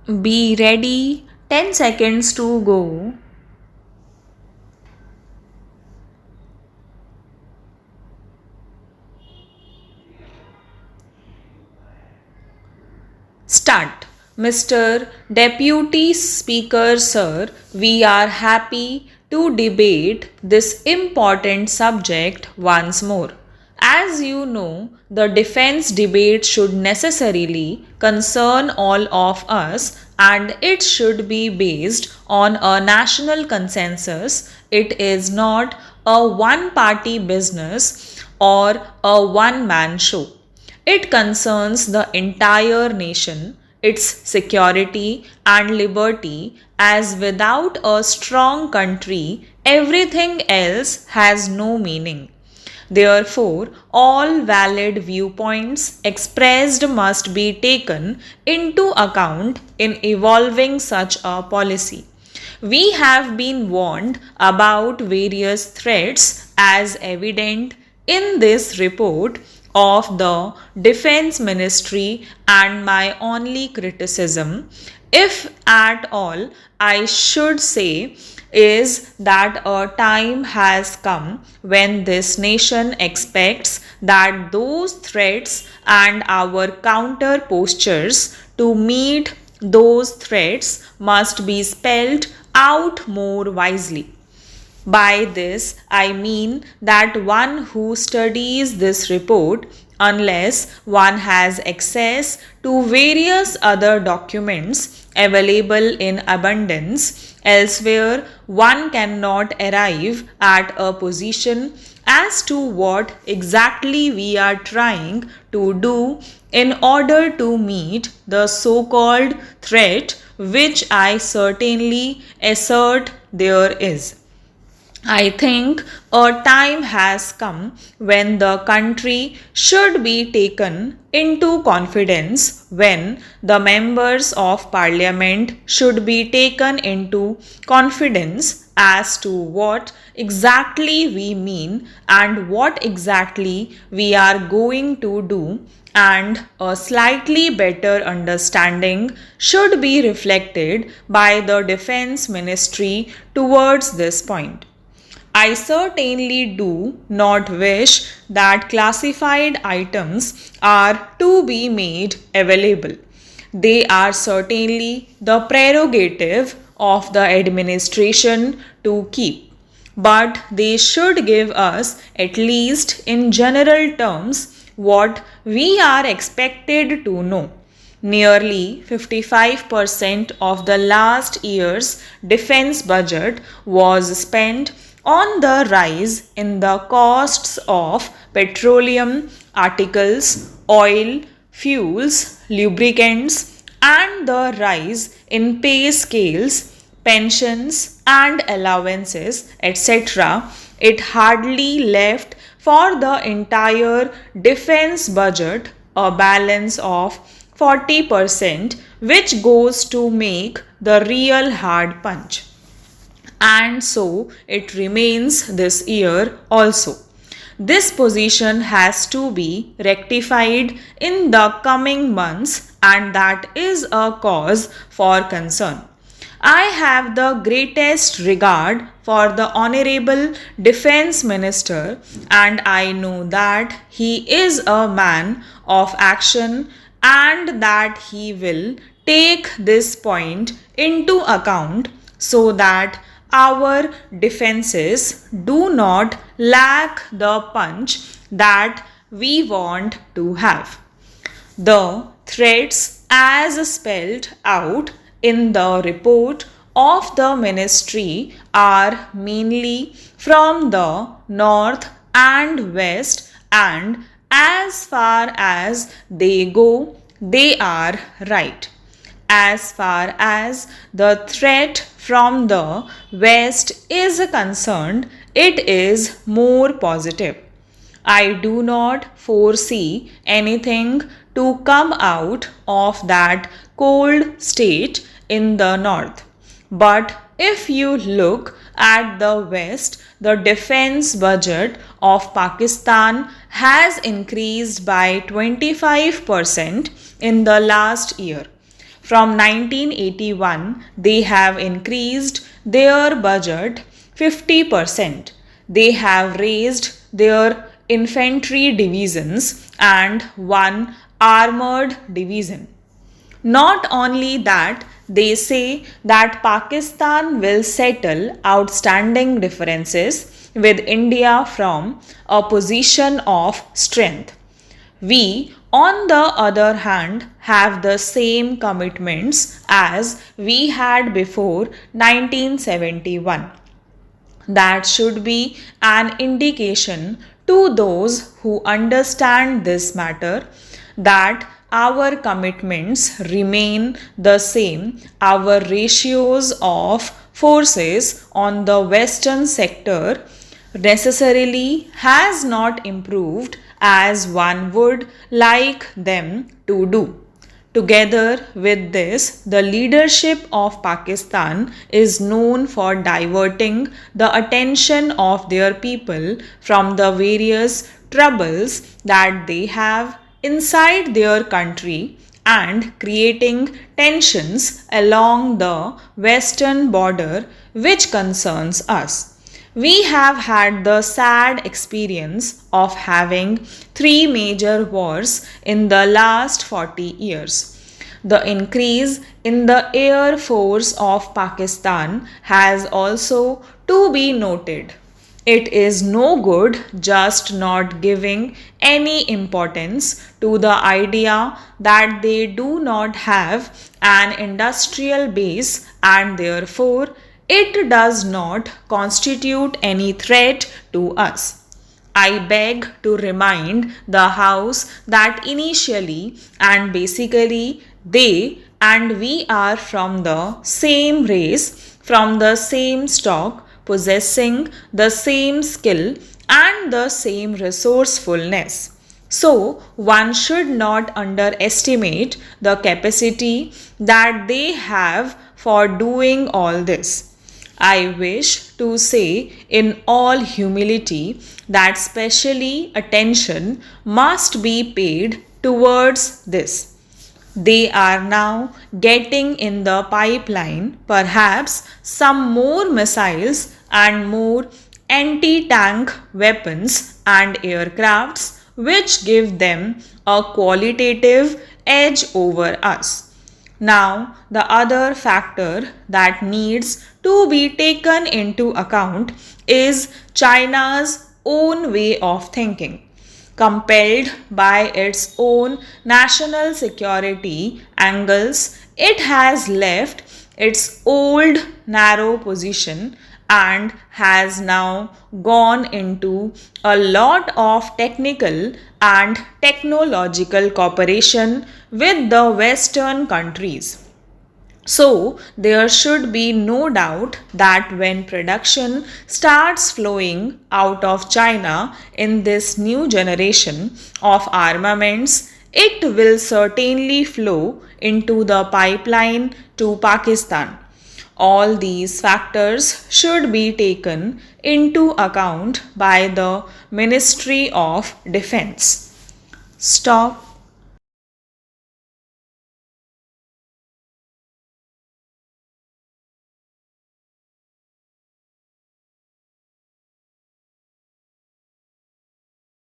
Be ready. 10 seconds to go. Start. Mr. Deputy Speaker, sir, we are happy to debate this important subject once more. As you know, the defense debate should necessarily concern all of us and it should be based on a national consensus. It is not a one party business or a one man show. It concerns the entire nation, its security and liberty, as without a strong country, everything else has no meaning. Therefore, all valid viewpoints expressed must be taken into account in evolving such a policy. We have been warned about various threats as evident in this report of the Defense Ministry, and my only criticism, if at all, I should say, is that a time has come when this nation expects that those threats and our counter postures to meet those threats must be spelled out more wisely. By this, I mean that one who studies this report, unless one has access to various other documents available in abundance elsewhere, one cannot arrive at a position as to what exactly we are trying to do in order to meet the so called threat, which I certainly assert there is. I think a time has come when the country should be taken into confidence, when the members of parliament should be taken into confidence as to what exactly we mean and what exactly we are going to do, and a slightly better understanding should be reflected by the defense ministry towards this point. I certainly do not wish that classified items are to be made available. They are certainly the prerogative of the administration to keep. But they should give us, at least in general terms, what we are expected to know. Nearly 55% of the last year's defense budget was spent on the rise in the costs of petroleum articles, oil, fuels, lubricants, and the rise in pay scales, pensions, and allowances, etc. It hardly left for the entire defense budget a balance of 40%, which goes to make the real hard punch. And so it remains this year also. This position has to be rectified in the coming months, and that is a cause for concern. I have the greatest regard for the Honorable Defense Minister, and I know that he is a man of action and that he will take this point into account so that our defenses do not lack the punch that we want to have. The threats, as spelled out in the report of the ministry, are mainly from the north and west, and as far as they go, they are right. As far as the threat from the west is concerned, it is more positive. I do not foresee anything to come out of that cold state in the north. But if you look at the west, the defense budget of Pakistan has increased by 25% in the last year. From 1981, they have increased their budget 50%. They have raised their infantry divisions and one armored division. Not only that, they say that Pakistan will settle outstanding differences with India from a position of strength. We, on the other hand, have the same commitments as we had before 1971. That should be an indication to those who understand this matter that our commitments remain the same. Our ratios of forces on the western sector necessarily has not improved as one would like them to do. Together with this, the leadership of Pakistan is known for diverting the attention of their people from the various troubles that they have inside their country and creating tensions along the western border, which concerns us. We have had the sad experience of having three major wars in the last 40 years. The increase in the Air Force of Pakistan has also to be noted. It is no good just not giving any importance to the idea that they do not have an industrial base and therefore it does not constitute any threat to us. I beg to remind the House that initially and basically they and we are from the same race, from the same stock, possessing the same skill and the same resourcefulness. So, one should not underestimate the capacity that they have for doing all this. I wish to say in all humility that specially attention must be paid towards this. They are now getting in the pipeline perhaps some more missiles and more anti-tank weapons and aircrafts which give them a qualitative edge over us. Now, the other factor that needs to be taken into account is China's own way of thinking. Compelled by its own national security angles, it has left its old narrow position and has now gone into a lot of technical and technological cooperation with the Western countries. So, there should be no doubt that when production starts flowing out of China in this new generation of armaments, it will certainly flow into the pipeline to Pakistan. All these factors should be taken into account by the Ministry of Defense. Stop.